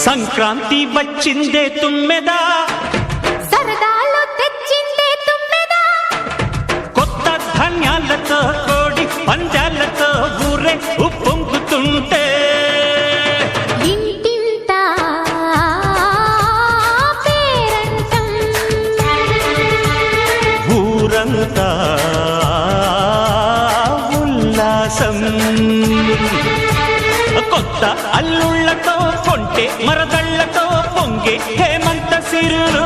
సంక్రాంతి వచ్చిందే తుమ్మెదా, సరదాలు తెచ్చిందే తుమ్మెదా, కొత్త ధాన్యాలతో కోడి పందాలతో ఊరే ఉప్పొంగుతుంటే ఇంటింట పేరంటం, ఊరంతా ఉల్లాసం. కొత్త అల్లుళ్లతో కొంటే మరదళ్లతో పొంగే హేమంత సిరులు.